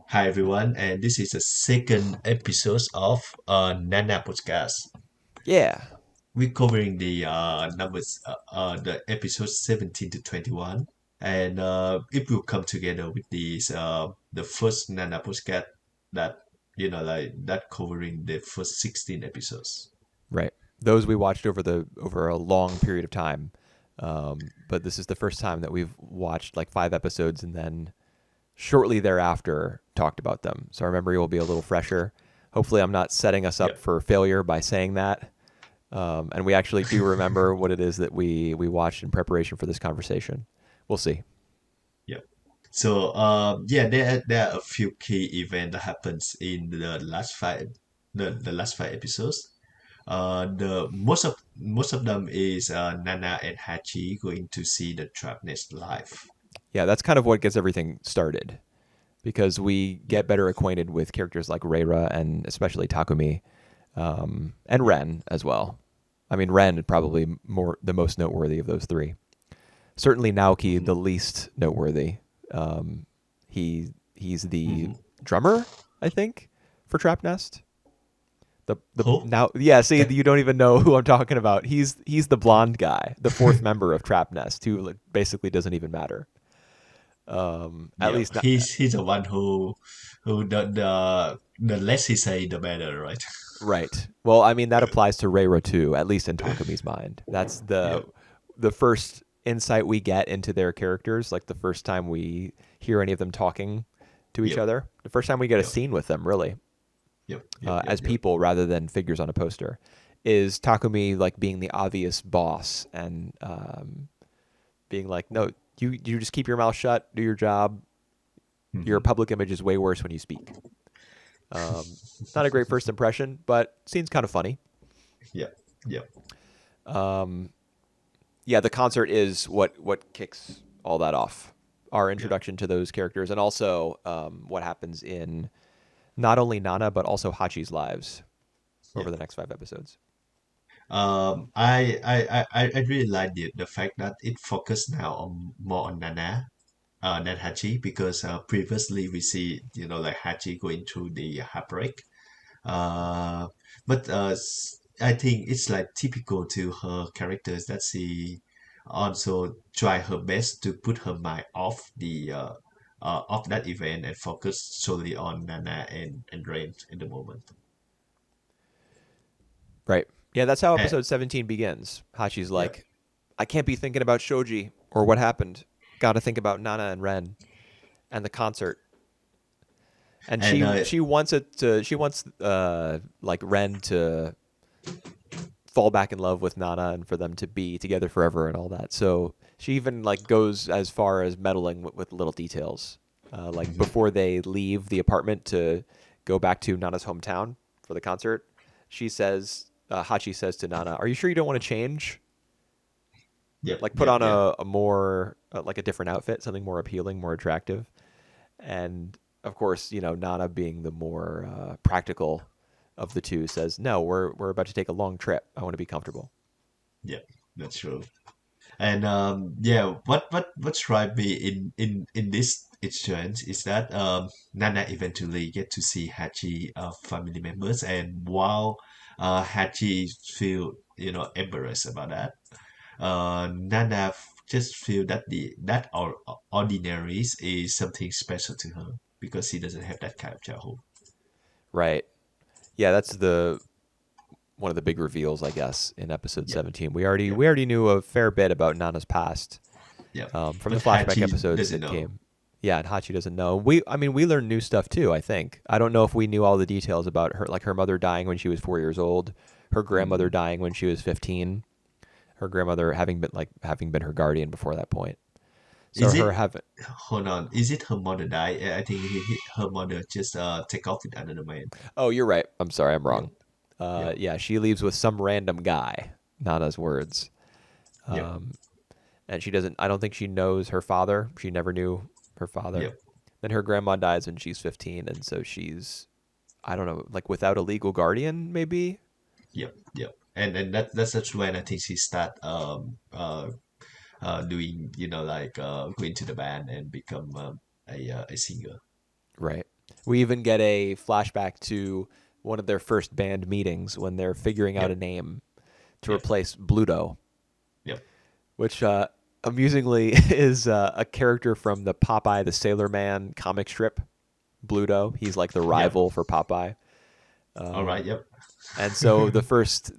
Hi everyone, and this is the second episode of Nana podcast. Yeah. We're covering the numbers, the episodes 17 to 21, and it will come together with these the first Nana podcast that like that covering the first 16 episodes. Right. Those we watched over a long period of time. But this is the first time that we've watched like 5 episodes and then shortly thereafter talked about them. So our memory will be a little fresher. Hopefully, I'm not setting us up Yep, for failure by saying that. And we actually do remember what it is that we watched in preparation for this conversation. We'll see. yep. So yeah, there are a few key events that happens in the last five episodes. The most of them is Nana and Hachi going to see the trap nest live. Yeah, that's kind of what gets everything started because we Yep, get better acquainted with characters like Reira and especially Takumi, and yep, Ren as well. I mean, Ren is probably more the most noteworthy of those three. Certainly Naoki, mm-hmm, the least noteworthy. Um, he's the mm-hmm. drummer, I think, for Trap Nest. The Who? now yeah, see you don't even know who I'm talking about. He's the blonde guy, the fourth member of Trap Nest, who like, basically doesn't even matter. At Yeah, least not he's the one who the less he say the better, right? right. Well, I mean that applies to Reira too, at least in Takumi's mind. That's Yeah, the first insight we get into their characters, like the first time we hear any of them talking to each yep, other, the first time we get a yep, scene with them, really, yep, as yep. people rather than figures on a poster, is Takumi like being the obvious boss and being like, no, you just keep your mouth shut, do your job. Your Mm-hmm. public image is way worse when you speak. Not a great first impression, but scene's kind of funny. Yep, yep, Um, yeah, the concert is what kicks all that off. Our yep. introduction to those characters, and also what happens in not only Nana but also Hachi's lives over Yeah. the next 5 episodes. I really like the fact that it focused now on more on Nana than Hachi because previously we see like Hachi going through the heartbreak. Uh, but I think it's like typical to her characters that she also try her best to put her mind off the off that event and focus solely on Nana and Rain in the moment. Right. Yeah, that's how And, episode 17 begins. Hachi's yeah, like, I can't be thinking about Shoji or what happened. Got to think about Nana and Ren and the concert. And and she wants like Ren to fall back in love with Nana and for them to be together forever and all that. So she even like goes as far as meddling with little details. Like mhm, before they leave the apartment to go back to Nana's hometown for the concert, she says, Hachi says to Nana, "Are you sure you don't want to change? yep, Like put yep, on yep. a more like a different outfit, something more appealing, more attractive." And of course, Nana being the more practical of the two says, "No, we're about to take a long trip. I want to be comfortable." Yeah, that's true. And yeah, what struck me in this exchange is that Nana eventually get to see Hachi family members, and while Hachi feel embarrassed about that, Nana just feel that the ordinaries is something special to her because she doesn't have that kind of childhood. Right. Yeah, that's the one of the big reveals, I guess, in episode Yep, 17. yep, We already knew a fair bit about Nana's past yep. from the But flashback Hachi episodes doesn't that know. came. Yeah, and Hachi doesn't know. I mean, we learned new stuff too. I think. I don't know if we knew all the details about her, like her mother dying when she was 4 years old, her grandmother Mhm. dying when she was 15, her grandmother having been her guardian before that point. So Is her it? having. Hold on. Is it her mother died? I think her mother just take off with another man. Oh, you're right. I'm sorry, I'm Yep. wrong. Yep. Yeah, she leaves with some random guy. Nana's words. Yep. Um, and she doesn't. I don't think she knows her father. She never knew her father. Yep. Then her grandma dies when she's 15, and so she's I don't know, like without a legal guardian, maybe. Yep. Yep. And that's when I think she start doing like going to the band and become a singer. Right. We even get a flashback to one of their first band meetings when they're figuring out a Yep. name to Yep. replace Bluto, Yep. which amusingly is a character from the Popeye the Sailor Man comic strip. Bluto, he's like the Yep. rival for Popeye. All right. Yep. And so the first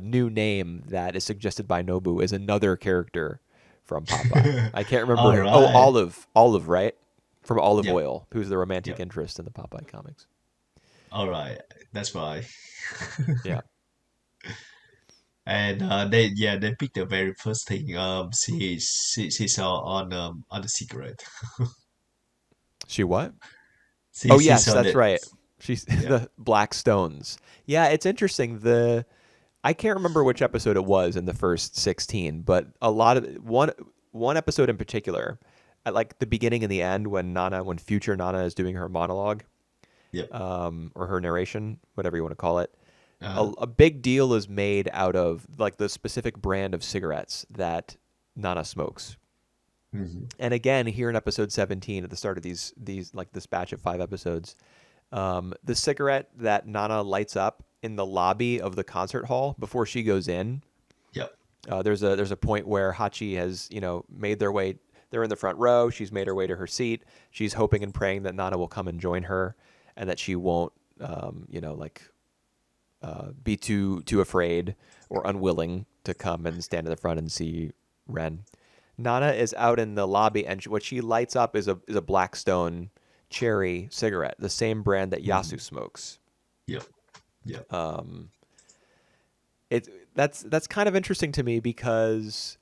new name that is suggested by Nobu is another character from Popeye. I can't remember All him. Oh, right. Olive, right? From Olive Yep. Oil, who's the romantic Yep. interest in the Popeye comics. All right. That's why. Yeah. And they picked the very first thing she saw on the cigarette. She what? She Oh she yes, saw that's that. right. She's Yeah. the Black Stones. Yeah, it's interesting. I can't remember which episode it was in the first 16, but a lot of one episode in particular, at like the beginning and the end when future Nana is doing her monologue, Yep. or her narration, whatever you want to call it, Uh-huh. a big deal is made out of like the specific brand of cigarettes that Nana smokes. Hmm. And again, here in episode 17, at the start of these like this batch of 5 episodes, the cigarette that Nana lights up in the lobby of the concert hall before she goes in. Yep. There's a point where Hachi has made their way. They're in the front row. She's made her way to her seat. She's hoping and praying that Nana will come and join her, and that she won't be too afraid or unwilling to come and stand in the front and see Ren. Nana is out in the lobby, and what she lights up is a Blackstone cherry cigarette, the same brand that Yasu Hmm. smokes. Yep. Yep. That's kind of interesting to me because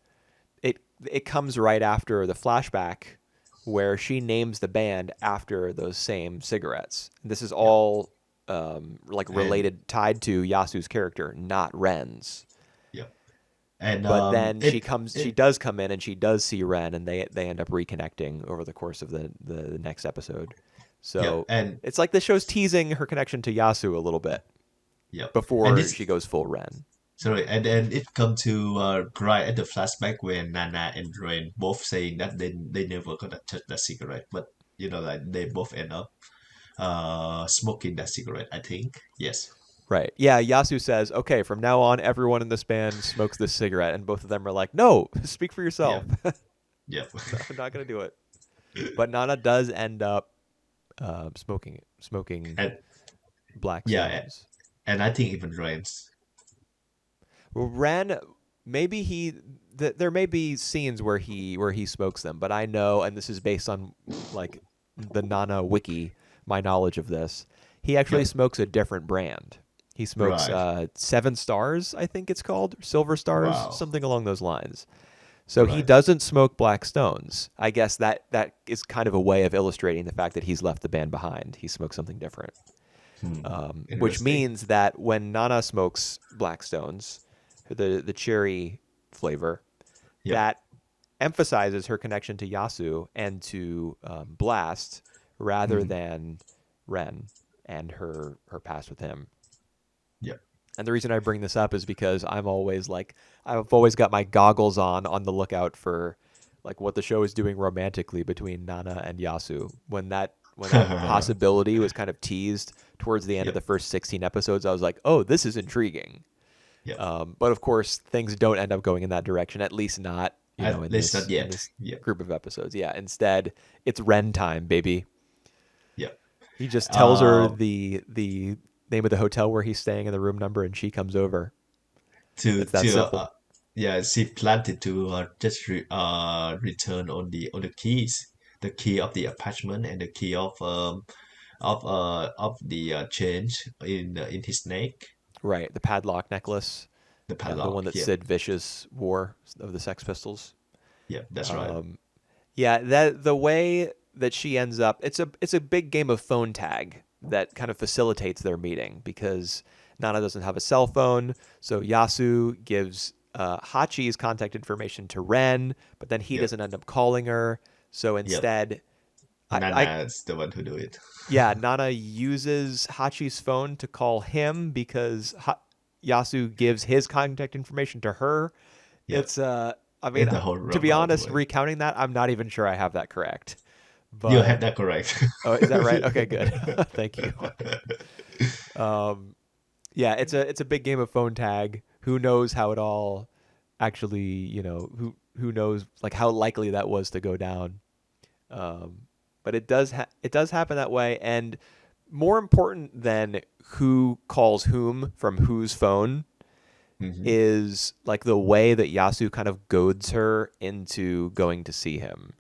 it comes right after the flashback where she names the band after those same cigarettes. This is Yep. all like And related, tied to Yasu's character, not Ren's. yep. And But then she it does come in and she does see Ren, and they end up reconnecting over the course of the next episode. yep. So And it's like the show's teasing her connection to Yasu a little bit yep. And before this she goes full Ren. sorry, and then it come to right at the flashback when Nana and Rain both saying that they never gonna touch that cigarette, but like they both end up smoking that cigarette. I think yes. Right. Yeah, Yasu says, okay, from now on, everyone in this band smokes this cigarette. And both of them are like, no, speak for yourself. Yep. Yep. No, I'm not going to do it. But Nana does end up smoking And Black yeah, Stones. and I think even Rain's. Well, Ren, maybe there may be scenes where he smokes them, but I know, and this is based on like the Nana wiki, my knowledge of this, he actually Yep. smokes a different brand. He smokes Right. 7 Stars, I think it's called, Silver Stars, Wow. something along those lines. So he Right. doesn't smoke Black Stones. I guess that is kind of a way of illustrating the fact that he's left the band behind. He smokes something different, Hmm. which Interesting. means that when Nana smokes Black Stones, the cherry flavor, Yep. that emphasizes her connection to Yasu and to Blast rather Hmm. than Ren and her past with him. Yep. And the reason I bring this up is because I've always got my goggles on the lookout for like what the show is doing romantically between Nana and Yasu. When that possibility was kind of teased towards the end of Yep. the first 16 episodes, I was like, "Oh, this is intriguing." Yep. But of course, things don't end up going in that direction. At least not, At in least not in yet. this Yep. group of episodes. Yeah, instead, it's Ren time, baby. Yep. He just tells her Um, the name of the hotel where he's staying and the room number, and she comes over. to It's that to simple. yeah, she planted to just return on the keys, the key of the apartment and the key of the change in his neck, Right, the padlock necklace, the the one padlock. that Yep. Sid Vicious wore of the Sex Pistols. Yep. That's right. Um, yeah, that the way that she ends up, it's a big game of phone tag that kind of facilitates their meeting because Nana doesn't have a cell phone, so Yasu gives Hachi's contact information to Ren, but then he Yep. doesn't end up calling her. So Yep. instead, I Nana's the one who do it. yeah, Nana uses Hachi's phone to call him because Yasu gives his contact information to her. Yep. It's I mean, In the whole to be honest, way. recounting that, I'm not even sure I have that correct. You have But that correct. oh, is that right? Okay, good. Thank you. Yeah, it's a big game of phone tag. Who knows how it all actually, who knows like how likely that was to go down. Um, but it does happen that way, and more important than who calls whom from whose phone Hmm. is like the way that Yasu kind of goads her into going to see him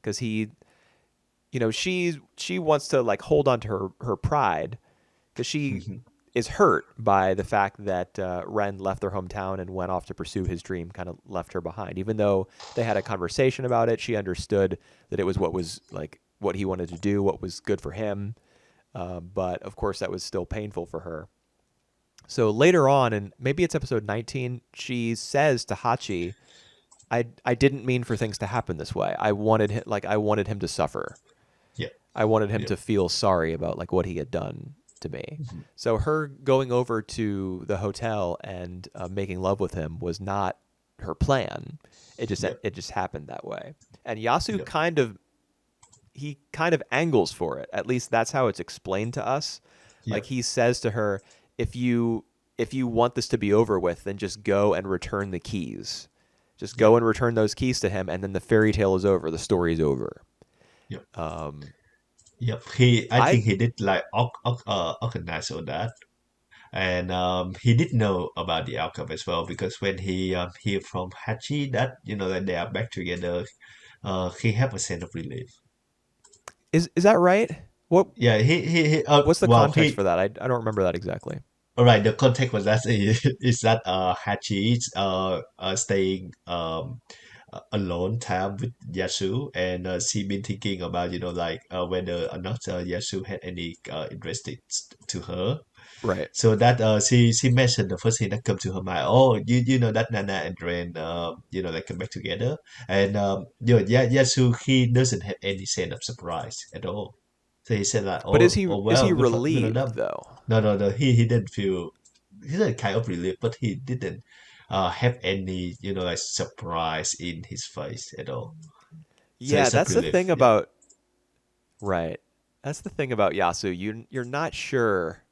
because she wants to like hold on to her pride because she Hmm. is hurt by the fact that Ren left their hometown and went off to pursue his dream, kind of left her behind. Even though they had a conversation about it, she understood that it was what was like what he wanted to do, what was good for him. But of course, that was still painful for her. So later on, and maybe it's episode 19, she says to Hachi, I didn't mean for things to happen this way. I wanted him to suffer. Yep. I wanted him Yep. to feel sorry about like what he had done to me. Hmm. So her going over to the hotel and making love with him was not her plan. Yep. It just happened that way. And Yasu Yep. kind of angles for it. At least that's how it's explained to us. Like Yep. he says to her, if you want this to be over with, then just go and return the keys. Just Yep. go and return those keys to him, and then the fairy tale is over. The story's over. Yep. Um, Yep. I I think he did like organize all that, and he did know about the outcome as well because when he hear from Hachi that that they are back together, he have a sense of relief. is that right? What Yeah, he what's the well context for he that? I don't remember that exactly. all right. The context was that is that Hachi is staying alone time with Yasu, and she been thinking about like whether or not Yasu had any interest to her. Right. So that she mentioned the first thing that come to her mind. Oh, you know that Nana and Ren they come back together, and yeah, Yasu he doesn't have any sense of surprise at all. So he said like, But oh is he well, good on relieved them. though? No, he didn't feel he didn't kind of relief, but he didn't have any like surprise in his face at all. So Yeah, it's a that's the relief. thing Yeah. about right. That's the thing about Yasu. You're not sure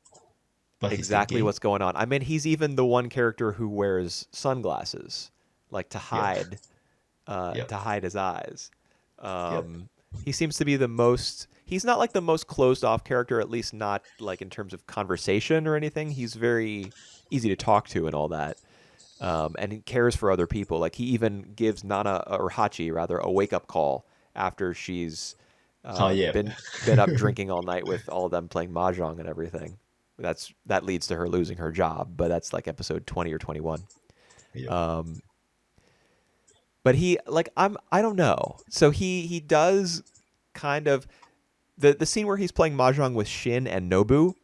What he's exactly thinking. what's going on. I mean, he's even the one character who wears sunglasses, like Yep. Yep. to hide his eyes. Yep. He seems to be the most. He's not like the most closed off character, at least not like in terms of conversation or anything. He's very easy to talk to and all that. And he cares for other people. Like he even gives Nana or Hachi rather a wake up call after she's Oh yeah. been up drinking all night with all of them playing mahjong and everything. That leads to her losing her job, but that's like episode 20 or 21. Yep. Um, but he like I don't know. So he does kind of the scene where he's playing mahjong with Shin and Nobu.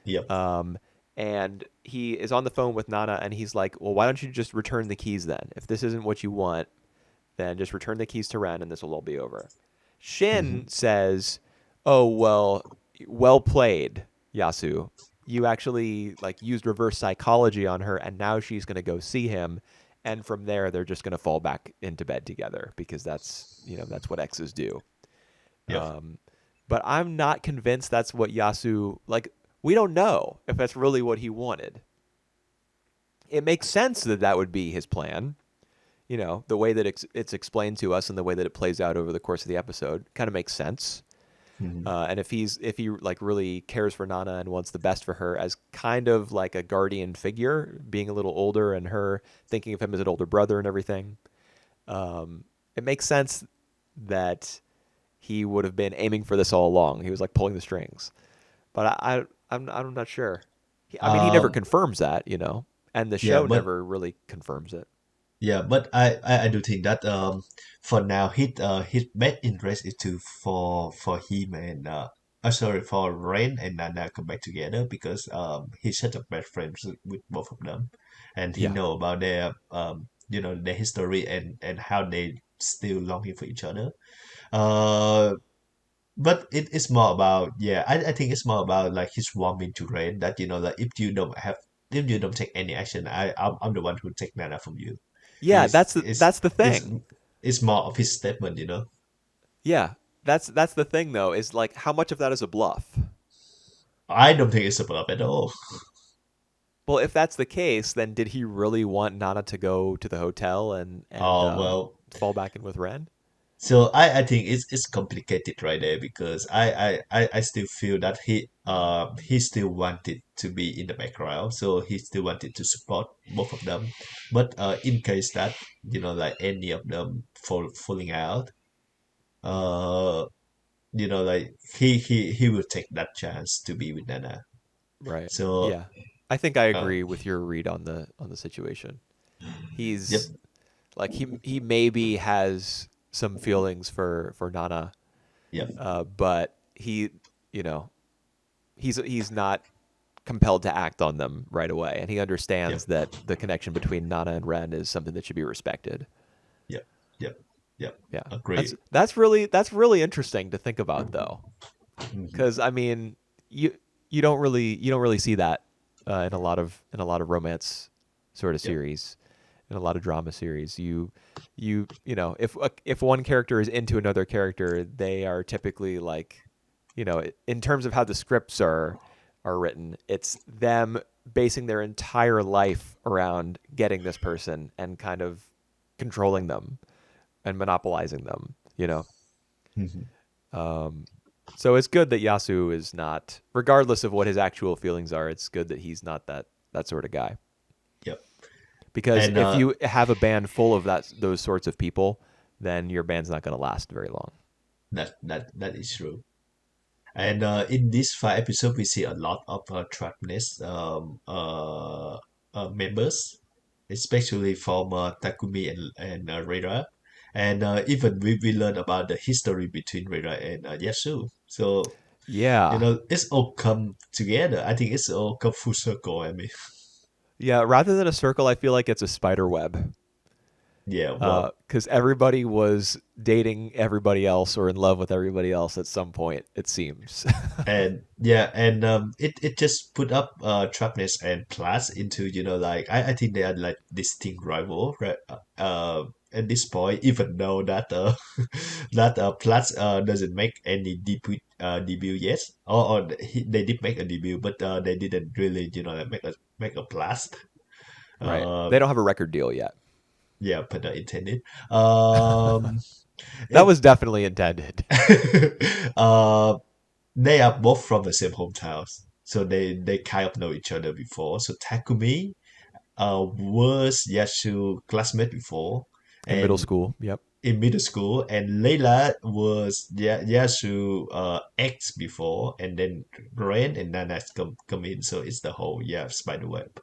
Yep. Um, and he is on the phone with Nana, and he's like, "Well, why don't you just return the keys then? If this isn't what you want, then just return the keys to Ren, and this will all be over." Shin Hmm. says, "Oh well played, Yasu. You actually like used reverse psychology on her, and now she's going to go see him, and from there they're just going to fall back into bed together because that's what exes do." Yep. Um, but I'm not convinced that's what Yasu like. We don't know if that's really what he wanted. It makes sense that that would be his plan. The way that it's explained to us and the way that it plays out over the course of the episode kind of makes sense. Hmm. And if he like really cares for Nana and wants the best for her as kind of like a guardian figure, being a little older and her thinking of him as an older brother and everything, it makes sense that he would have been aiming for this all along. He was like pulling the strings, but I'm not sure. I mean, he never Um. confirms that, and the Yeah, show but never really confirms it. I do think that for now his best interest is to for him and sorry for Rain and Nana come back together because he's such a best friends with both of them, and he Yeah, know about their their history and how they still longing for each other. Uh, but it's more about I think it's more about like his warming to Rain that like if you don't take any action I'm the one who take Nana from you. yeah. He's That's the thing. it's more of his statement. Yeah, that's the thing though, is like how much of that is a bluff? I don't think it's a bluff at all. Well, if that's the case, then did he really want Nana to go to the hotel and Oh well, fall back in with Ren? so I think it's complicated right there because I still feel that he still wanted to be in the background, so he still wanted to support both of them. But in case that like any of them falling out, uh like he will take that chance to be with Nana. Right. So Yeah. I think I uh agree with your read on the situation. yep, He's like he maybe has some feelings for Nana, yep, but you know he's not compelled to act on them right away, and he yep, understands that the connection between Nana and Ren is something that should be respected. yep, yep, yep. Yeah, Agree. that's really interesting to think about though, Hmm. because I mean you you don't really see that in a lot of romance sort of Yep. series, in a lot of drama series. You know if one character is into another character, they are typically like, in terms of how the scripts are written, it's them basing their entire life around getting this person and kind of controlling them and monopolizing them. Hmm. Um, so it's good that Yasu is not, regardless of what his actual feelings are, it's good that he's not that sort of guy. Yep. Because And if you have a band full of those sorts of people, then your band's not going to last very long. that is true. And in this 5 episodes, we see a lot of trappedness members, especially from Takumi and Reira. And even we learn about the history between Reira and Yasu. So, Yeah. it's all come together. I think it's all come full circle. I mean, Yeah. Rather than a circle, I feel like it's a spider web. yeah, well, Because everybody was dating everybody else or in love with everybody else at some point, it seems. and yeah, and it just put up Trapness and Plus into like I think they are like distinct rival, right? At this point, even though that that Plus doesn't make any debut yet, or they did make a debut, but they didn't really like make a Plus. Right. Uh, They don't have a record deal yet. yeah, pun intended. Um, That it was definitely intended. uh they are both from the same hometowns, so they kind of know each other before. So Takumi was Yasu classmate before, In middle and school. Yep. in middle school, and Layla was Yasu ex before, and then Ren and Nana come in. So it's the whole spider web.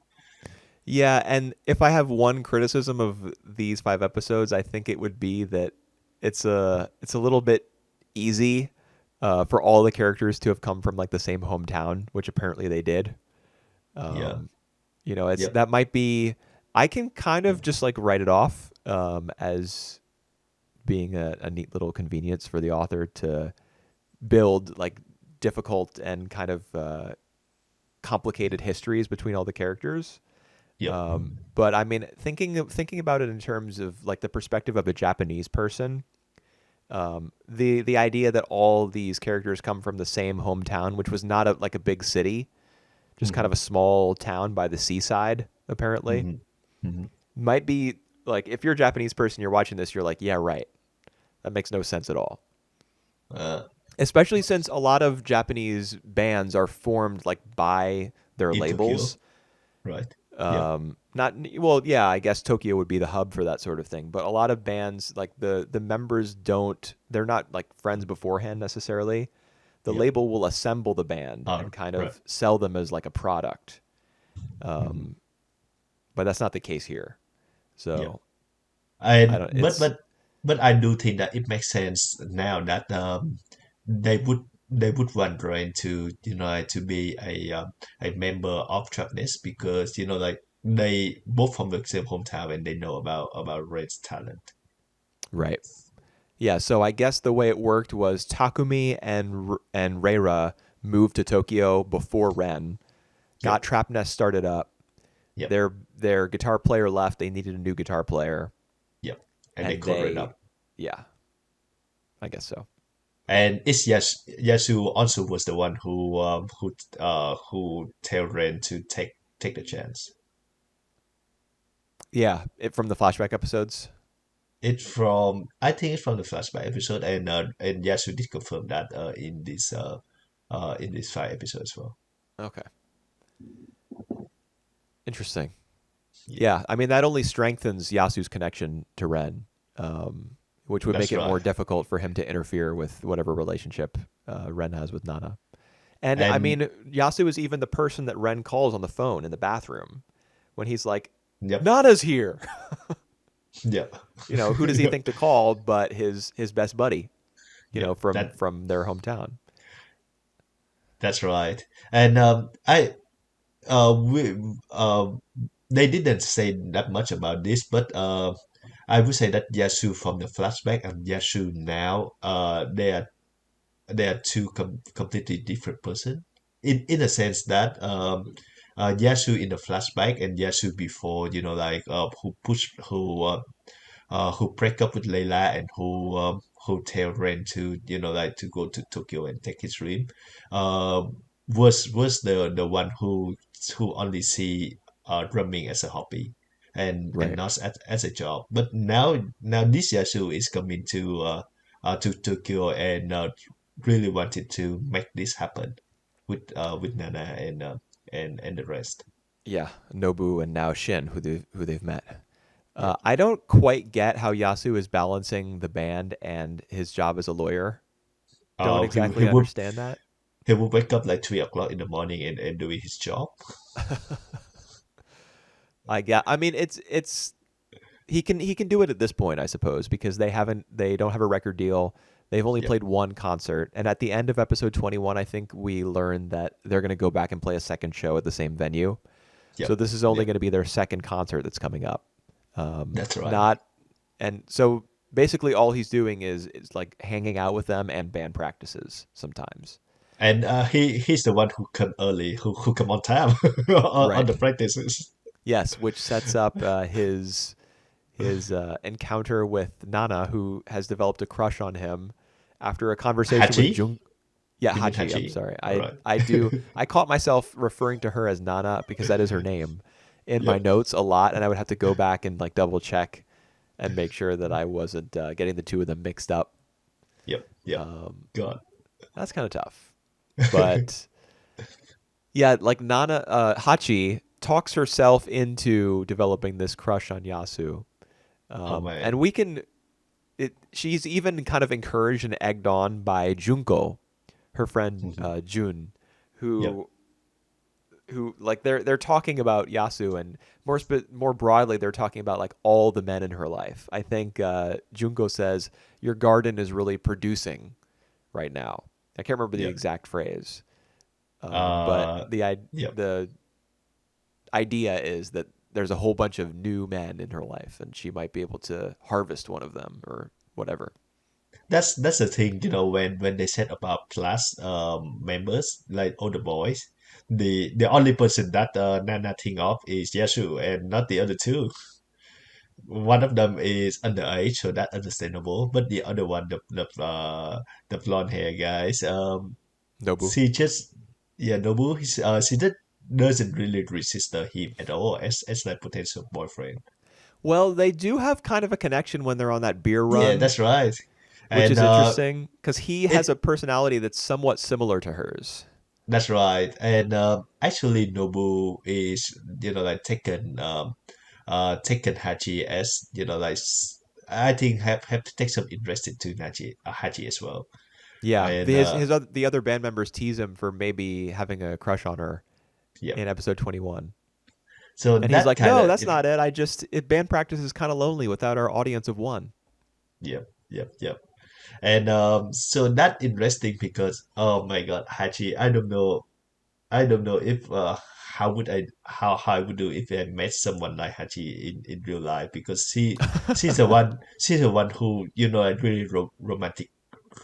Yeah, and if I have one criticism of these 5 episodes, I think it would be that it's a little bit easy for all the characters to have come from like the same hometown, which apparently they did. Yeah. Um, it's Yep. that might be. I can kind of just like write it off as being a neat little convenience for the author to build like difficult and kind of complicated histories between all the characters. Yep. But I mean, thinking about it in terms of like the perspective of a Japanese person, the idea that all these characters come from the same hometown, which was not like a big city, just kind Hmm. of a small town by the seaside, apparently, Hmm. Hmm. might be like if you're a Japanese person, you're watching this, you're like, yeah, right. That makes no sense at all. Uh, Especially since a lot of Japanese bands are formed like by their in Tokyo, labels. right? Yep. Not well, yeah, I guess Tokyo would be the hub for that sort of thing, but a lot of bands like the members don't, they're not like friends beforehand necessarily. The Yep. label will assemble the band and kind Right. of sell them as like a product. Hmm. But that's not the case here. Yep. So I And don't it's but I do think that it makes sense now that they would want Rain to to be a member of Trapness because like they both from the same hometown and they know about Rain's talent. right. Yeah, so I guess the way it worked was Takumi and Reira moved to Tokyo before Ren, got Yep. Trap Nest started up. Yep. Their guitar player left, they needed a new guitar player, Yep. And they and call Rain they up. yeah, I guess so. And it's Yasu also was the one who tell Ren to take the chance. Yeah, from the flashback episodes. It from I think it's from the flashback episode, and Yasu did confirm that in this 5 episodes as well. Okay, interesting. Yeah, Yeah, I mean that only strengthens Yasu's connection to Ren, which would make that's it more right. difficult for him to interfere with whatever relationship Ren has with Nana. And I And mean, Yasu is even the person that Ren calls on the phone in the bathroom when he's like, yep, "Nana's here." yep, Who does he think to call but his best buddy? yep. From their hometown. That's right. And we they didn't say that much about this, but I would say that Yasu from the flashback and Yasu now, they are two completely different person. In a sense that Yasu in the flashback and Yasu before, who break up with Layla and who tell Ren to to go to Tokyo and take his dream, uh, was the one who only see drumming as a hobby and Right. not as a job. But now this Yasu is coming to Tokyo and really wanted to make this happen with Nana and the rest. Yeah, Nobu and now Shin, who they've met. Yep. I don't quite get how Yasu is balancing the band and his job as a lawyer. Don't He exactly would understand that. he would wake up like 3 o'clock in the morning and doing his job. I get. I mean, it's he can do it at this point, I suppose, because they don't have a record deal. They've only Yep, played one concert, and at the end of episode 21, I think we learned that they're going to go back and play a second show at the same venue. So yep, this is only yep. going to be their second concert that's coming up. That's right. Not and so basically all he's doing is like hanging out with them and band practices sometimes. And he's the one who come early, who come on time on Right. the practices. Yes, which sets up his encounter with Nana, who has developed a crush on him after a conversation with Hachi? Jung. Yeah, You mean Hachi. I'm Hachi? sorry. All I right. I do. I caught myself referring to her as Nana because that is her name in my Yep, notes a lot, and I would have to go back and like double check and make sure that I wasn't getting the two of them mixed up. yep, yep. Um, God. that's kind of tough, but yeah, like Nana Hachi talks herself into developing this crush on Yasu, Oh man. and we can. She's even kind of encouraged and egged on by Junko, her friend Mhm. Jun, Yep, who like they're talking about Yasu, and more broadly they're talking about like all the men in her life. I think Junko says your garden is really producing right now. I can't remember the yep. exact phrase, but Uh, yep. the idea is that there's a whole bunch of new men in her life, and she might be able to harvest one of them or whatever. That's the thing, when they said about class members, like all the boys, the only person that Nana think of is Yasu and not the other two. One of them is underage, so that's understandable. But the other one, the blonde hair guys, Nobu. she just yeah, Nobu, she doesn't really resist him at all as like potential boyfriend. Well, they do have kind of a connection when they're on that beer Yeah, run, that's right. which And is interesting because he has it a personality that's somewhat similar to hers. that's right. And actually, Nobu is like taken Hachi as I think have to take some interest into Hachi as well. Yeah, And the other band members tease him for maybe having a crush on her yep. in episode 21. So And he's that like, kind "No, of that's not it. Band practice is kind of lonely without our audience of one." yep, yep, yep. And so that interesting because oh my God, Hachi, I don't know if how I would do if I met someone like Hachi in real life because she's the one who like really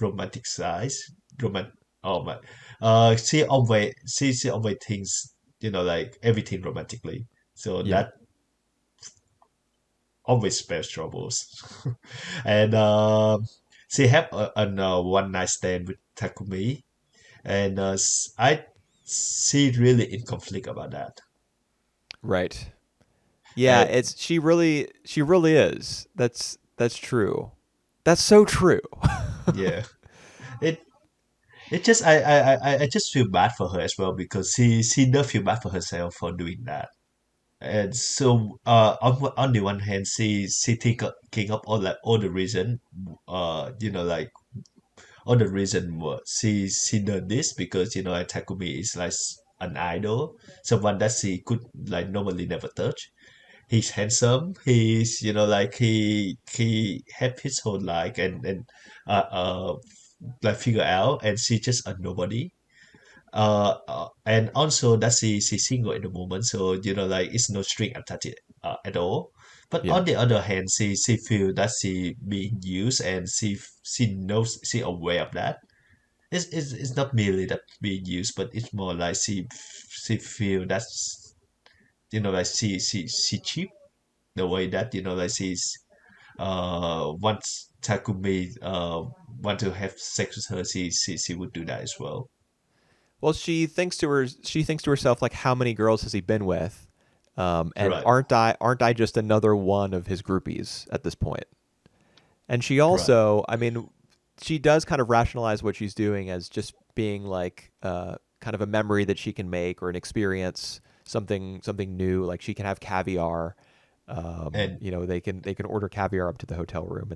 romantic size roman oh my she always thinks like everything romantically, so Yeah. that always spells troubles. And she have a one night stand with Takumi, and I see really in conflict about that. Right. Yeah, And it's she really is. That's true. That's so true. yeah, it it just I just feel bad for her as well because she does feel bad for herself for doing that. And so on the one hand she thinking of all the reason, like all the reason was she done this because Takumi is like an idol, someone that she could like normally never touch. He's handsome, he's like he had his whole life and like figure out, and she just a nobody. And also that she's single at the moment, so like it's no string attached at all. But Yeah. on the other hand, she feel that she being used, and she knows, she aware of that. It's not merely that being used, but it's more like she feel that's like she cheap, the way that like she's once Takumi want to have sex with her, she would do that as well. Well, she thinks to herself like, how many girls has he been with? And Right, aren't I just another one of his groupies at this point? And she right, also, I mean, she does kind of rationalize what she's doing as just being like kind of a memory that she can make or an experience, something new. Like she can have caviar. and They can order caviar up to the hotel room,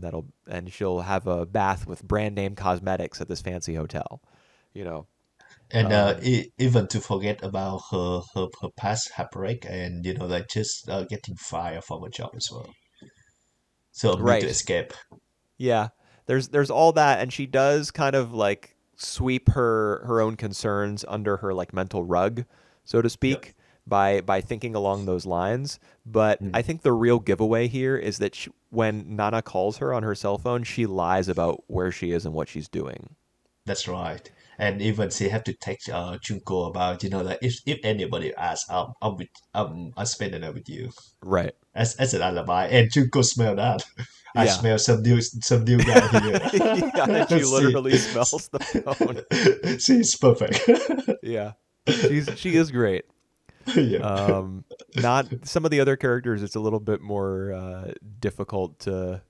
and she'll have a bath with brand name cosmetics at this fancy hotel. You know, um, even to forget about her past heartbreak, and like just getting fired from a job as well, so need to right? escape. Yeah, there's all that, and she does kind of like sweep her own concerns under her like mental rug, so to Yep. speak, by thinking along those lines. But I Mm. think the real giveaway here is that when Nana calls her on her cell phone, she lies about where she is and what she's doing. That's right. And even she have to text Junko about, like if anybody asks, I'll spend the night with you Right. as an alibi. And Junko smell that. I Yeah. smell some new guy here. Yeah, and she See, literally smells the phone. she's perfect. Yeah. She is great. Yeah. Not some of the other characters. It's a little bit more difficult to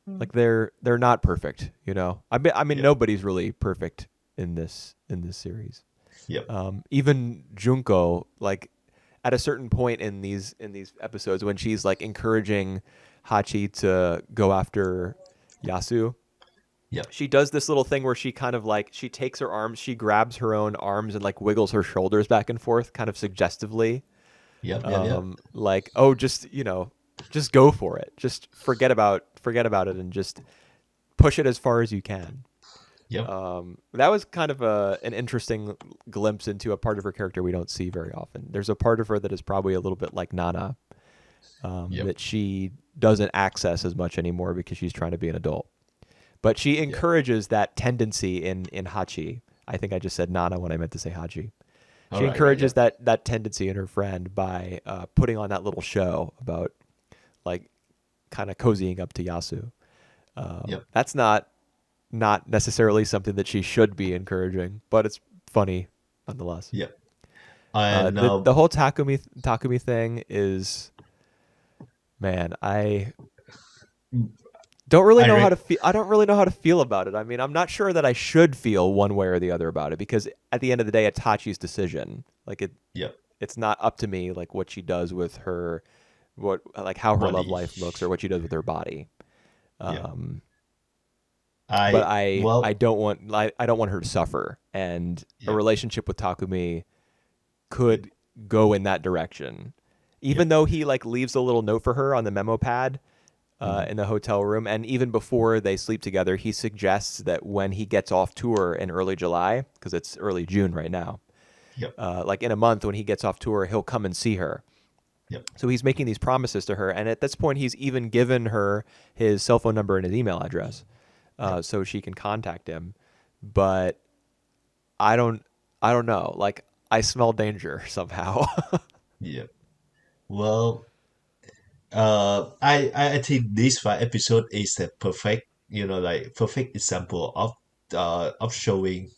like. They're not perfect. I mean, Yep. nobody's really perfect in this series. Yep. Even Junko, like at a certain point in these episodes, when she's like encouraging Hachi to go after Yasu, Yep. she does this little thing where she kind of like she takes her arms, she grabs her own arms and like wiggles her shoulders back and forth, kind of suggestively, Yep. Yep. Yep. like, oh, just go for it, just forget about it, and just push it as far as you can. Yep. That was kind of an interesting glimpse into a part of her character we don't see very often. There's a part of her that is probably a little bit like Nana, Yep. that she doesn't access as much anymore because she's trying to be an adult. But she Yep. encourages that tendency in Hachi. I think I just said Nana when I meant to say Hachi. All She right. Right. encourages Yep. that tendency in her friend by putting on that little show about like kind of cozying up to Yasu. Yep. That's not necessarily something that she should be encouraging, but it's funny nonetheless. Yep. And The whole Takumi thing is, man, don't really I know how read. to feel. I don't really know how to feel about it. I mean, I'm not sure that I should feel one way or the other about it because at the end of the day, it's Hachi's decision. Like Yep. it's not up to me. Like what she does with her, what like how her love Body. life looks or what she does with her body. Yeah. Um, but I I well. don't want her to suffer, and a Yep. relationship with Takumi could go in that direction. Even Yep. though he like leaves a little note for her on the memo pad Mm-hmm. in the hotel room, and even before they sleep together, he suggests that when he gets off tour in early July, because it's early June right now, Yep. like in a month when he gets off tour, he'll come and see her. Yep. So he's making these promises to her, and at this point, he's even given her his cell phone number and his email address, Yep. so she can contact him. But I don't, I don't know. Like I smell danger somehow. Yep. Well, I think this 5 episode is the perfect like perfect example of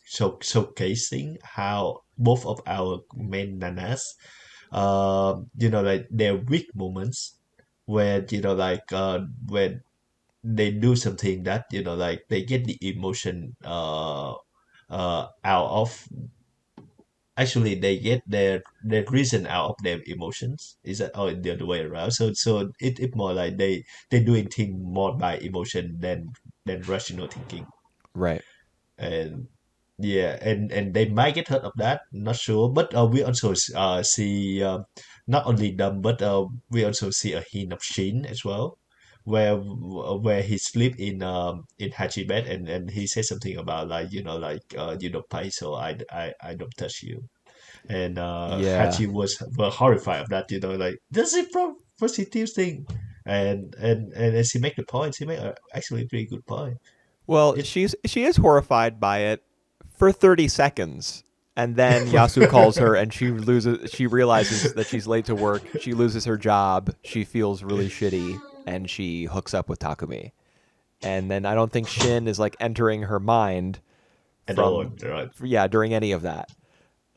showcasing how both of our main nanas, like their weak moments, where when they do something that like they get the emotion out of, actually they get their reason out of their emotions. Is that, or the other way around? So it more like they doing things more by emotion than rational thinking. Right. And yeah, and they might get hurt of that, not sure, but we also see, not only them, but we also see a hint of Shin as well, where he sleep in Hachi bed, and he says something about like you don't pay, so I don't touch you. And Yeah. Hachi was were horrified of that, like that's a positive thing. And she make the point, she make a actually pretty good point. Well, It she is horrified by it for 30 seconds. And then Yasu calls her and she realizes that she's late to work. She loses her job. She feels really shitty and she hooks up with Takumi. And then I don't think Shin is like entering her mind at all, from right? yeah, during any of that.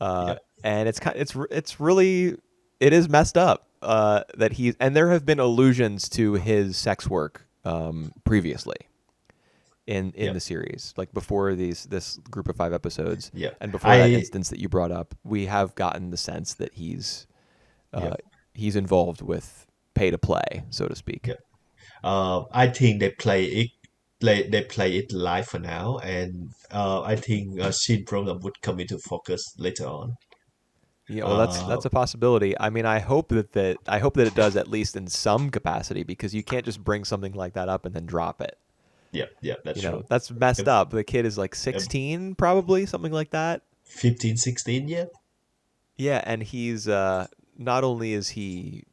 Yeah. And it's really it is messed up that he and there have been allusions to his sex work previously in Yeah. the series, like before this group of 5 episodes, Yeah. and before that I instance that you brought up, we have gotten the sense that yeah. uh, he's involved with pay to play, so to speak. Yeah. I think they play it live for now, and I think scene program would come into focus later on. Yeah, well, Uh, that's a possibility. I mean, I hope that it does at least in some capacity because you can't just bring something like that up and then drop it. yeah, yeah, that's You know, true. that's messed If, up. The kid is like if 16, probably something like that. 15, 16, yeah, Yeah, and he's not only is he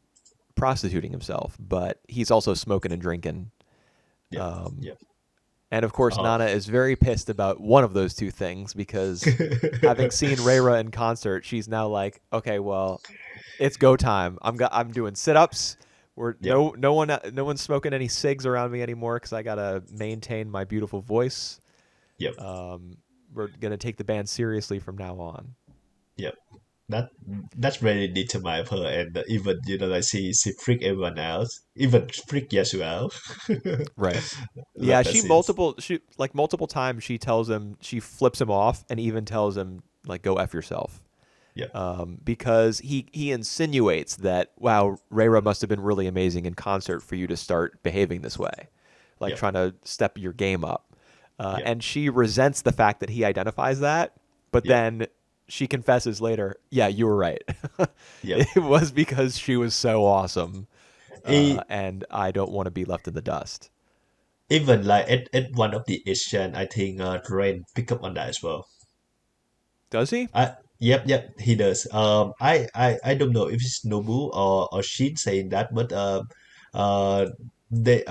prostituting himself, but he's also smoking and drinking. yeah, Um, yeah. and of course, Uh, Nana is very pissed about one of those two things because having seen Reira in concert, she's now like, okay, well, it's go time. I'm doing sit ups. We're yep, no one's smoking any cigs around me anymore because I gotta maintain my beautiful voice. yep, Um, we're gonna take the band seriously from now on. yep. That that's very determined of her, and even like she freak everyone else, even freak Yasuo. Right. Love Yeah, that scenes. she like multiple times she tells him she flips him off and even tells him like go F yourself. Yep, Because he insinuates that wow, Reira must have been really amazing in concert for you to start behaving this way, like yep, trying to step your game up. yep, And she resents the fact that he identifies that, but yep, then she confesses later, yeah, you were right. yep. It was because she was so awesome, E- and I don't want to be left in the dust. Even like at one of the exchange, I think Rain pick up on that as well. Does he? Yep, he does. I don't know if it's Nobu or Shin saying that, but uh, they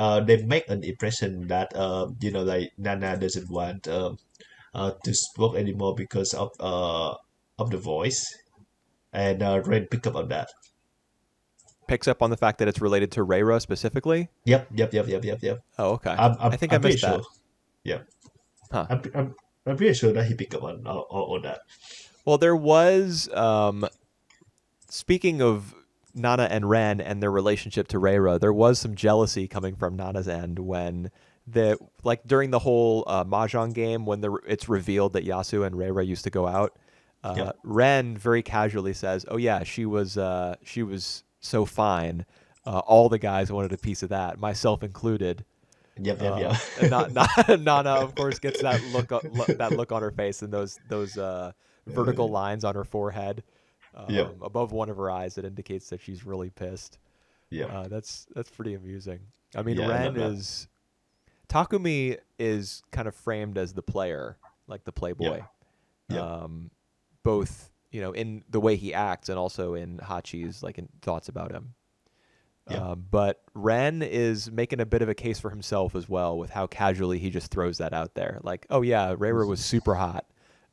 make an impression that like Nana doesn't want to smoke anymore because of the voice, and Rain pick up on that. Picks up on the fact that it's related to Reira specifically. Yep. Oh, okay. I think I I'm pretty missed sure. that. Yeah, Huh. I'm pretty sure that he pick up on all that. Well, there was speaking of Nana and Ren and their relationship to Reira, there was some jealousy coming from Nana's end when the like during the whole mahjong game when it's revealed that Yasu and Reira used to go out. Yep, Ren very casually says, "Oh yeah, she was so fine. All the guys wanted a piece of that, myself included." yep. And not Nana, of course, gets that look on her face and those vertical lines on her forehead Yep, above one of her eyes that indicates that she's really pissed. yep. That's pretty amusing. I mean, Yeah, I love that. Takumi is kind of framed as the player, like the Yep, playboy, yep, um, both in the way he acts and also in Hachi's like in thoughts about him. yep. But Ren is making a bit of a case for himself as well with how casually he just throws that out there. Like, oh yeah, Reira was super hot.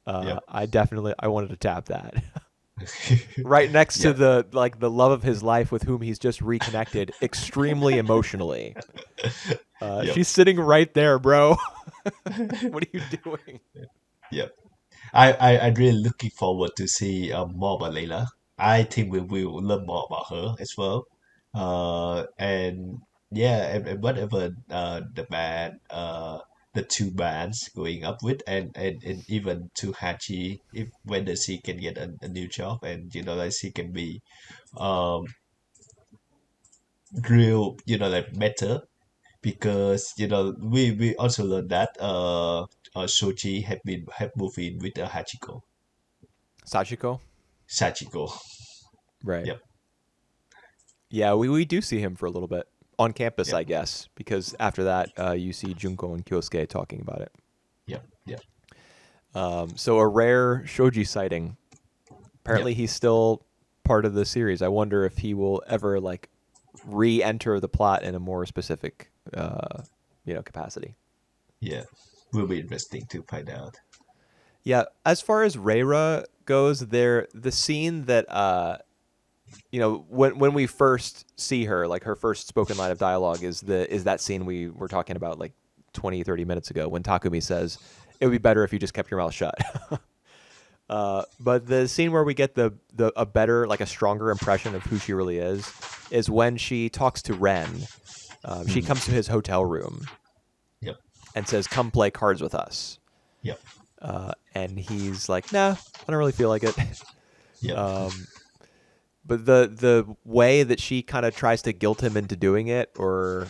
Yep. I wanted to tap that. right next to Yep, the love of his life with whom he's just reconnected extremely emotionally. yep, She's sitting right there, bro. What are you doing? yep. I'm really looking forward to see more about Layla. I think we will learn more about her as well. And yeah, and whatever the two bands going up with, and even to Hachi, if whether she can get a new job, and like she can be um real, like better, because we also learned that Shoji have moved in with Hachiko. Sachiko? Sachiko. Right. Yep, Yeah, we do see him for a little bit on campus, yep, I guess, because after that, you see Junko and Kyosuke talking about it. yep, yep, So a rare Shoji sighting. yep. Apparently, he's still part of the series. I wonder if he will ever like re-enter the plot in a more specific, capacity. Yeah, will be interesting to find out. Yeah, as far as Reira goes, the scene that when we first see her, like her first spoken line of dialogue is that scene we were talking about like 20, 30 minutes ago when Takumi says it would be better if you just kept your mouth shut. But the scene where we get the a better, like a stronger impression of who she really is when she talks to Ren. She Mhm. comes to his hotel room Yep, and says, "Come play cards with us." yep, And he's like, "Nah, I don't really feel like it." yep, um, but the way that she kind of tries to guilt him into doing it, or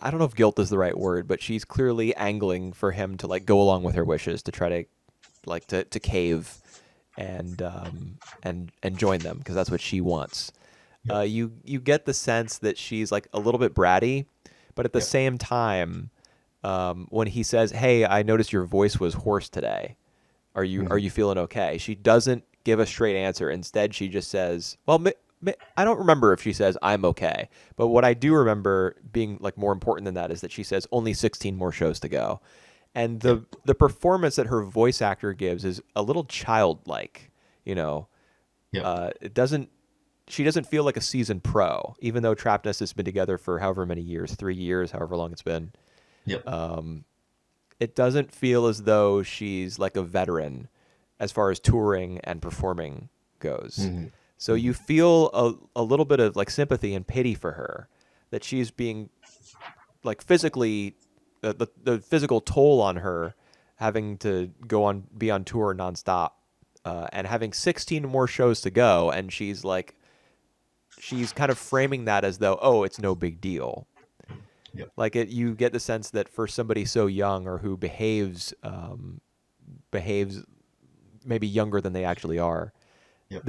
I don't know if guilt is the right word, but she's clearly angling for him to like go along with her wishes to try to like to cave and join them because that's what she wants. yep, You get the sense that she's like a little bit bratty, but at the yep, same time, when he says, "Hey, I noticed your voice was hoarse today. Are mhm, you feeling okay?" She doesn't give a straight answer. Instead, she just says, "Well, I don't remember if she says I'm okay, but what I do remember being like more important than that is that she says only 16 more shows to go." And yep, the performance that her voice actor gives is a little childlike. You know, yep, it doesn't. She doesn't feel like a seasoned pro, even though Trapness has been together for however many years, 3 years, however long it's been. yep, It doesn't feel as though she's like a veteran as far as touring and performing goes. mhm, So you mhm, feel a little bit of like sympathy and pity for her that she's being like physically the physical toll on her having to be on tour nonstop and having 16 more shows to go, and she's kind of framing that as though, oh, it's no big deal. yep, Like you get the sense that for somebody so young or who behaves maybe younger than they actually are, yep,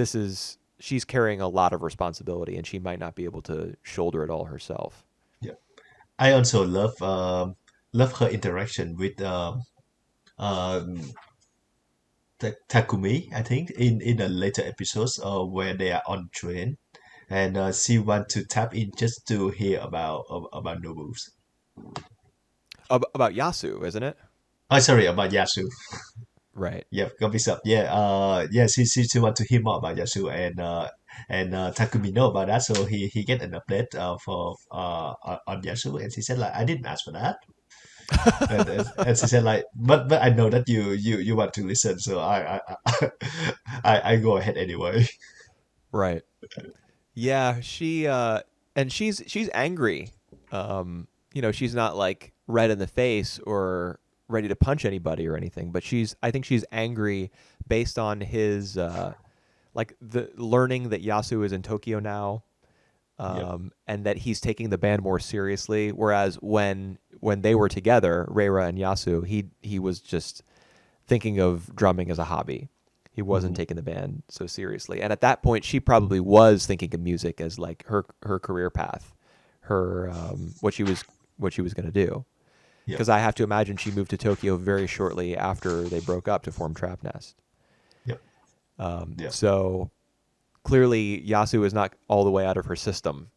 she's carrying a lot of responsibility, and she might not be able to shoulder it all herself. yep. I also love her interaction with um Takumi. I think in the later episodes where they are on train, and she want to tap in just to hear about Nobu's. About Yasu, isn't it? Oh, sorry, about Yasu. Right. Yeah, got mixed up. Yeah, yeah, she want to hear more about Yasu, and Takumi know about that, so he get an update for on Yasu, and she said like I didn't ask for that, and she said like but I know that you want to listen, so I go ahead anyway. Right. Yeah, she's angry. She's not like red in the face or ready to punch anybody or anything, but I think she's angry based on his like the learning that Yasu is in Tokyo now, Yep. and that he's taking the band more seriously. Whereas when they were together, Reira and Yasu, he was just thinking of drumming as a hobby. He wasn't Hmm. taking the band so seriously. And at that point, she probably was thinking of music as like her career path, her what she was going to do. Yep. Because I have to imagine she moved to Tokyo very shortly after they broke up to form Trap Nest. Yep. Yep. So clearly, Yasu is not all the way out of her system.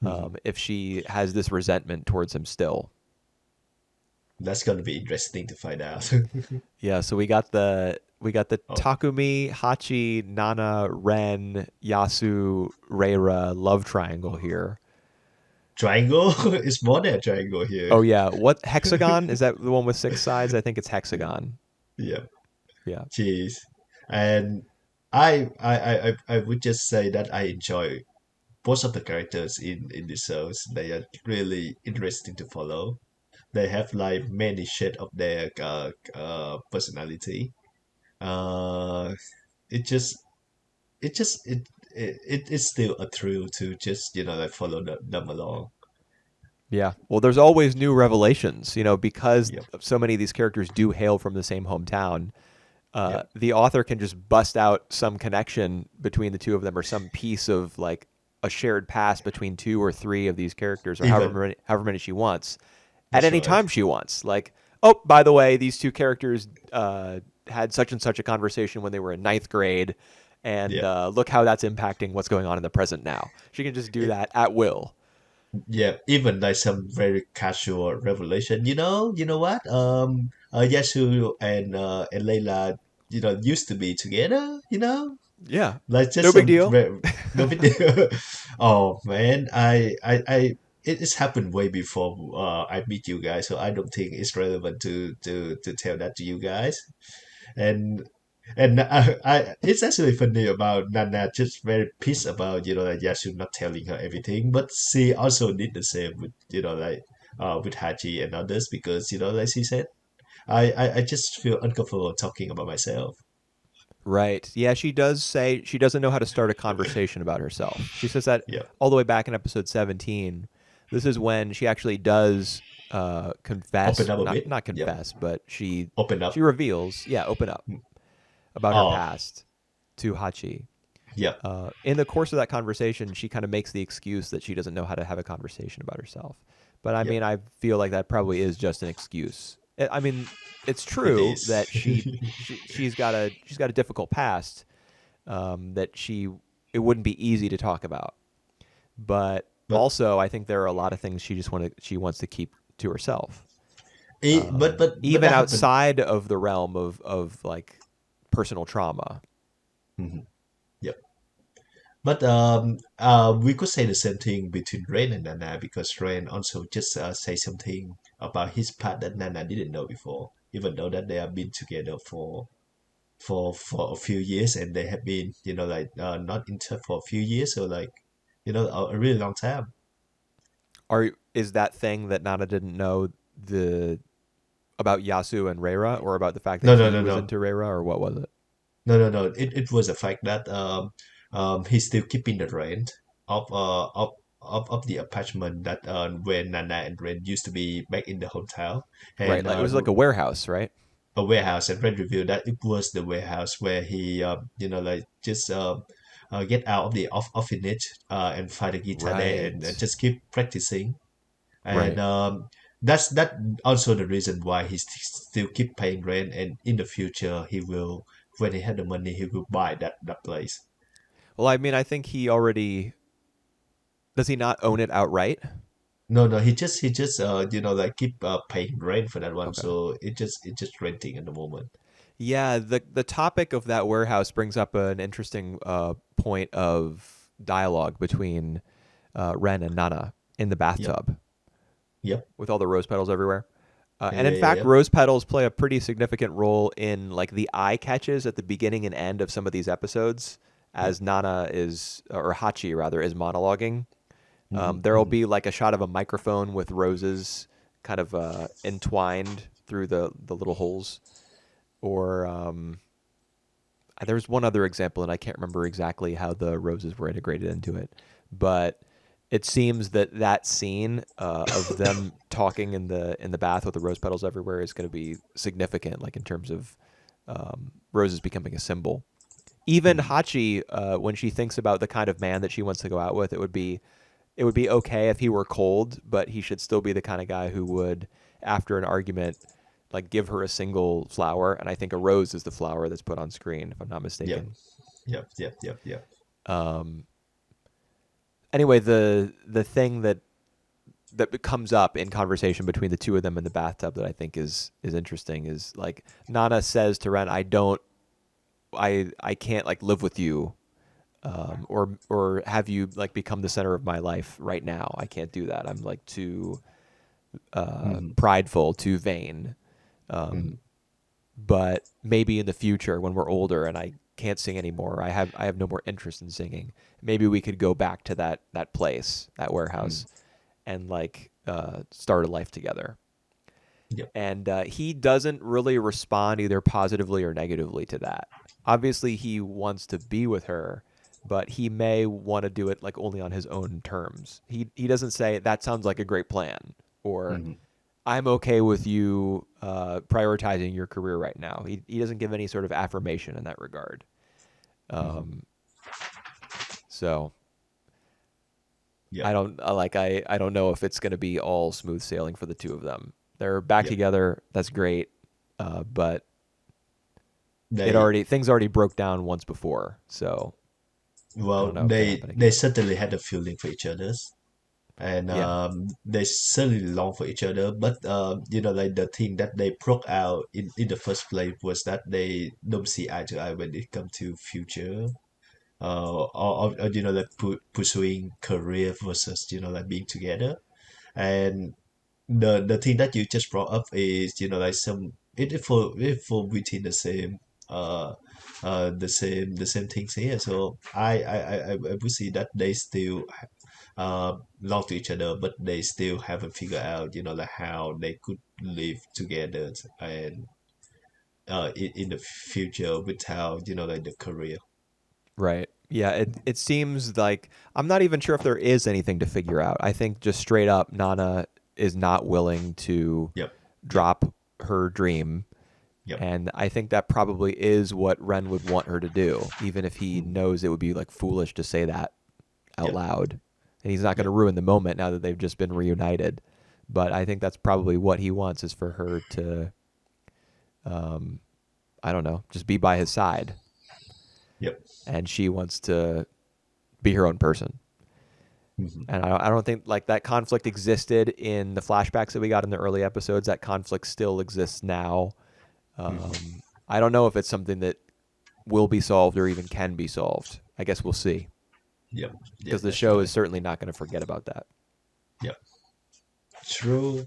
Hmm. If she has this resentment towards him still. That's gonna be interesting to find out. Yeah, so we got We got the Oh, Takumi, Hachi, Nana, Ren, Yasu, Reira love triangle here. triangle. It's more than a triangle here. Oh yeah, what hexagon? Is that the one with six sides? I think it's hexagon. Yeah. Yeah. Jeez. And I would just say that I enjoy most of the characters in the shows. They are really interesting to follow. They have like many shades of their personality. Uh, it just it's still a thrill to just like follow them along. Yeah. Well, there's always new revelations, because Yep, so many of these characters do hail from the same hometown. yep, The author can just bust out some connection between the two of them or some piece of like a shared past between two or three of these characters or even however many she wants at that's any right. time she wants. Like, oh, by the way, these two characters had such and such a conversation when they were in ninth grade, and Yeah. look how that's impacting what's going on in the present now. She can just do that at will. Yeah, even like some very casual revelation. You know what? Yasu and Layla, used to be together. Yeah, Like no just big some deal. no video. Oh man, it's happened way before I meet you guys, so I don't think it's relevant to tell that to you guys. And it's actually funny about Nana just very pissed about like Yasu not telling her everything, but she also did the same with like with Hachi and others because like she said, I just feel uncomfortable talking about myself. Right. Yeah, she does say she doesn't know how to start a conversation about herself. She says that Yeah, all the way back in episode 17. This is when she actually does open confess, up a not bit. not Yeah, confess, but she open she up. reveals, yeah, open up about her Oh, past to Hachi. yeah, In the course of that conversation, she kind of makes the excuse that she doesn't know how to have a conversation about herself. But I yeah, mean, I feel like that probably is just an excuse. I mean, it's it true is. that she's got a difficult past, that it wouldn't be easy to talk about. But but also, I think there are a lot of things she wants to keep to herself, but even that happened. outside of the realm of like personal trauma. Mhm. Yeah. But we could say the same thing between Rain and Nana because Rain also just say something about his part that Nana didn't know before, even though that they have been together for a few years and they have been like not in touch for a few years or like a really long time. Is that thing that Nana didn't know the about Yasu and Reira, or about the fact that No, no, he no, was no, into Reira, or what was it? no, no, no. It was the fact that he's still keeping the rent of of the apartment that where Nana and Ren used to be back in the hometown, Right, and like it was like a warehouse, right? a warehouse. And Ren revealed that it was the warehouse where he like just get out of the orphanage and find a guitar there and Right, just keep practicing. And right. that also the reason why he still keep paying rent. And in the future, he will when he had the money, he will buy that place. Well, I mean, I think he already does. He not own it outright? No, no, he just like keep paying rent for that one. Okay. So it just renting at the moment. Yeah, the topic of that warehouse brings up an interesting point of dialogue between Ren and Nana in the Yep, bathtub yep, with all the rose petals everywhere. yeah, And yeah, in yeah, fact, yep, rose petals play a pretty significant role in like the eye catches at the beginning and end of some of these episodes, yep. as Nana is, or Hachi rather, is monologuing. Mm-hmm, There will mm-hmm, be like a shot of a microphone with roses kind of entwined through the little holes. Or there's one other example, and I can't remember exactly how the roses were integrated into it, but it seems that that scene of them talking in the bath with the rose petals everywhere is going to be significant, like in terms of roses becoming a symbol. Even mm-hmm. Hachi, when she thinks about the kind of man that she wants to go out with, it would be okay if he were cold, but he should still be the kind of guy who would, after an argument, like give her a single flower. And I think a rose is the flower that's put on screen, if I'm not Yep, mistaken. yep, yep, yep, yep. Um, anyway, the thing that comes up in conversation between the two of them in the bathtub that I think is interesting is like Nana says to Ren, I can't like live with you, or have you like become the center of my life right now. I can't do that. I'm like too Hmm. prideful, too vain. Hmm. But maybe in the future when we're older and I can't sing anymore, I have no more interest in singing. Maybe we could go back to that place, that warehouse, and like start a life together. Yep. And he doesn't really respond either positively or negatively to that. Obviously, he wants to be with her, but he may want to do it like only on his own terms. He doesn't say that sounds like a great plan, or Hmm. I'm okay with you prioritizing your career right now. He doesn't give any sort of affirmation in that regard. Hmm. Um, so Yep. I don't know if it's going to be all smooth sailing for the two of them. They're back Yep. together. That's great, but it They already things already broke down once before. So I don't well, know if it can happen they again. certainly had a feeling for each other, and Yeah, they certainly long for each other. But like the thing that they broke out in the first place was that they don't see eye to eye when it comes to future. Or like pursuing career versus like being together. And the thing that you just brought up is like some it fall within the same uh the same things here. So I would see that they still belong to each other, but they still haven't figured out like how they could live together and in the future without like the career. right. Yeah, it seems like I'm not even sure if there is anything to figure out. I think just straight up, Nana is not willing to Yep. Yep. drop her dream. Yep. And I think that probably is what Ren would want her to do, even if he Mhm. knows it would be like foolish to say that out Yep. loud. And he's not going to Yep. ruin the moment now that they've just been reunited. But I think that's probably what he wants is for her to, um, I don't know, just be by his side. Yep. And she wants to be her own person. Mhm. And I don't think like that conflict existed in the flashbacks that we got in the early episodes. That conflict still exists now. Mhm. I don't know if it's something that will be solved or even can be solved. I guess we'll see Yep. Yeah, because the that's show right. is certainly not going to forget about that. Yep. True.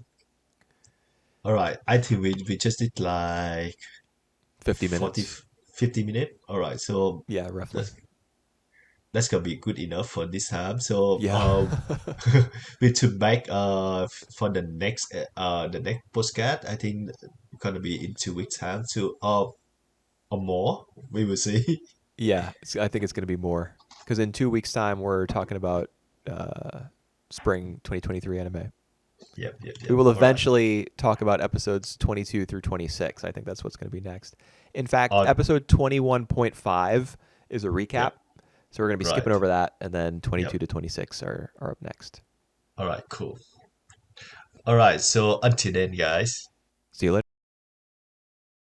All right. I think we just did like 50 40, minutes. 50 minutes. All right. So Yeah, roughly. that's that's gonna be good enough for this time. So Yeah. we took back for the next postcard. I think gonna be in 2 weeks time. So or more. We will see. Yeah. I think it's going to be more because in 2 weeks' time, we're talking about uh, spring 2023 anime. Yep. Yep. We Yep. will All right. eventually talk about episodes 22 through 26. I think that's what's going to be next. In fact, Uh, episode 21.5 is a recap. yep. So we're going to be skipping Right. over that, and then 22 Yep. to 26 are up next. All right. Cool. All right. So until then, guys. See you later.